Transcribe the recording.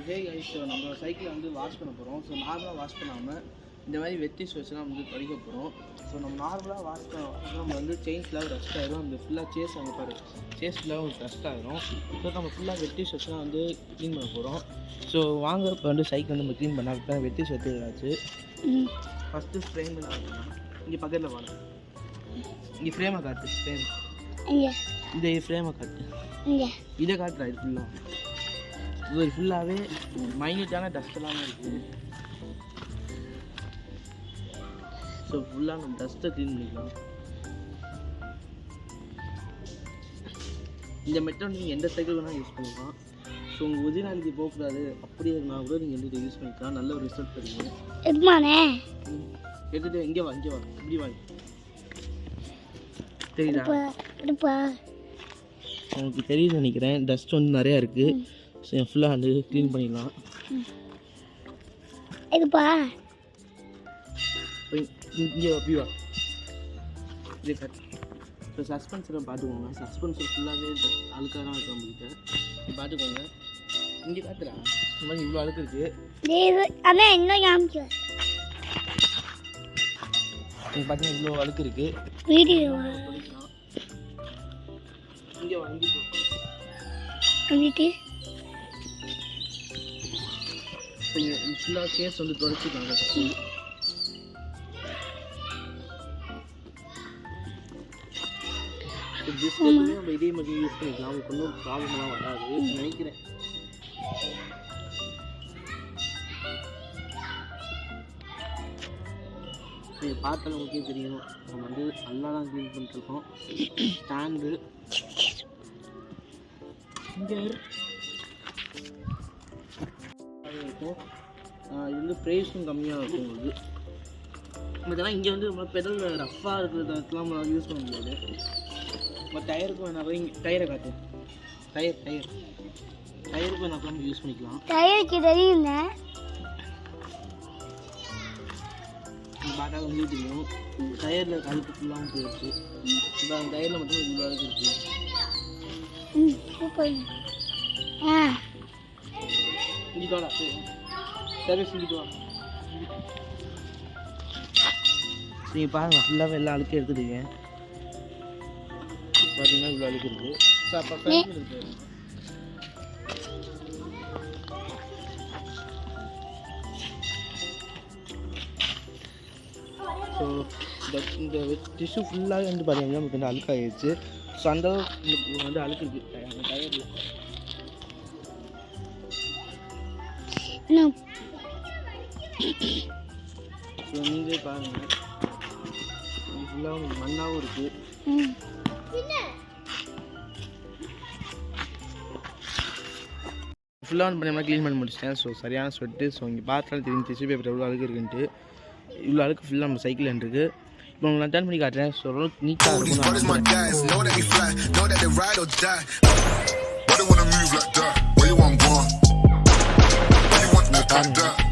Hey guys, நம்ம சைக்கிளை வந்து வாஷ் பண்ண போகிறோம். ஸோ நார்மலாக வாஷ் பண்ணாமல் இந்த மாதிரி வெட்டி வச்சுலாம் வந்து படிக்க போகிறோம். ஸோ நம்ம நார்மலாக வாஷ் பண்ண நம்ம வந்து செயின் ஃபுல்லாக ரஸ்ட் ஆகிடும். அந்த ஃபுல்லாக சேஸ் அங்கே பாரு, சேஸ் ஃபுல்லாக ஒரு ரஸ்ட் ஆகிடும். ஸோ நம்ம ஃபுல்லாக வெட்டி வச்சுலாம் வந்து க்ளீன் பண்ண போகிறோம். ஸோ வாங்க இப்போ வந்து சைக்கிள் வந்து நம்ம க்ளீன் பண்ணால் இப்போ வெட்டி வச்சு ஏதாச்சு ஃபஸ்ட்டு ஃப்ரேம் பண்ண இங்கே பக்கத்தில் வாங்க. இங்கே ஃப்ரேமை காட்டு, ஃப்ரேம் இந்த ஃப்ரேமை காட்டு, இதை காட்டுறா. இது ஃபுல்லாக இது ஃபுல்லாகவே மைன்யூட்டான டஸ்ட்டெல்லாம் இருக்குது. ஸோ ஃபுல்லாக நம்ம டஸ்ட்டை க்ளீன் பண்ணிக்கலாம். இந்த மெத்தட் நீங்கள் எந்த சைக்கிள் வேணால் யூஸ் பண்ணிக்கலாம். ஸோ உங்கள் ஒரிஜினாலிட்டி போகக்கூடாது அப்படி இருந்தால் கூட நீங்கள் வந்து யூஸ் பண்ணிக்கலாம். நல்ல ஒரு ரிசல்ட் தருவீங்க. எடுத்துகிட்டு இங்கே வா, இங்கே வா, இப்படி வாங்க. தெரியுதா? உங்களுக்கு தெரியுது நினைக்கிறேன். டஸ்ட் வந்து நிறையா இருக்குது. ஸோ ஃபுல்லாக வந்து க்ளீன் பண்ணிடலாம். இங்கே அப்படி வா, இதே கட். இப்போ சஸ்பென்சரை பார்த்துக்கோங்க. சஸ்பென்சர் ஃபுல்லாகவே அழுக்காக தான் இருக்கு நம்மகிட்ட. பார்த்துக்கோங்க. இங்கே காத்துறா, இந்த மாதிரி இவ்வளோ அழுக்கு இருக்குது. நீங்கள் பார்த்தீங்கன்னா இவ்வளோ அழுக்கு இருக்குது. இங்கே வாங்கி ஃபுல்லாக கேஸ் வந்து தொடச்சிக்கலாம். பிஸ்கெட்டுமே நம்ம இதே மாதிரி யூஸ் பண்ணிக்கலாம். அவங்களுக்கு ஒன்றும் ப்ராப்ளம்லாம் வராது நினைக்கிறேன். நீங்கள் பார்த்தாலும் ஓகே தெரியும். நம்ம வந்து நல்லா தான் க்ளீன் பண்ணிட்டுருக்கோம். ஸ்டாண்டு இங்கே இருக்கும். இது வந்து ப்ரைஸும் கம்மியாக இருக்கும் உங்களுக்கு. இதெல்லாம் இங்கே வந்து நம்ம பெடல் ரஃப்பாக இருக்கிறதுலாம் நம்ம யூஸ் பண்ண முடியாது. நம்ம டயருக்கு வேணா போய் டயரை காட்டு. டயருக்கு வேணா நம்ம யூஸ் பண்ணிக்கலாம். பாட்டா வந்து தெரியும். டயரில் கழுத்து ஃபுல்லாகவும் போயிடுச்சு. இப்போ அந்த டயரில் மட்டும் இவ்வளோ அழுக்கு இருக்குது. இங்கிட்டோடா சர்வீஸ் இங்கிட்டு வா. நீங்கள் பாருங்கள், ஃபுல்லாகவே எல்லாம் அழுக்கு எடுத்துடுங்க. பார்த்தீங்கன்னா இவ்வளோ அழுக்கு இருக்குது. ஸோ அப்போ ஃபேமிலி இருக்குது. ஸோ இந்த டிஷ்யூ ஃபுல்லாகவே வந்து பார்த்தீங்கன்னா நமக்கு வந்து அழுக்காகிடுச்சு. ஸோ அந்த வந்து அழுக்கு இருக்குது அந்த டயரில். ஸோ நீங்களே பாருங்கள், இது ஃபுல்லாக உங்களுக்கு மண்ணாகவும் இருக்குது. ஃபுல்லாக வந்து பண்ணி க்ளீன் பண்ணி முடிச்சிட்டேன். ஸோ சரியான ஸ்வெட்டு. ஸோ இங்கே பார்த்தாலும் தெரியும் டிஷ்யூ பேப்பர் எவ்வளோ அழுக்கு இருக்குன்ட்டு. இவ்வளோ அழுக்கு ஃபுல்லாக நம்ம சைக்கிள் இருக்குது. இப்போ உங்களுக்கு நான் டர்ன் பண்ணி காட்டுறேன். ஸோ ஓரளவுக்கு நீட்டாக இருக்கும்.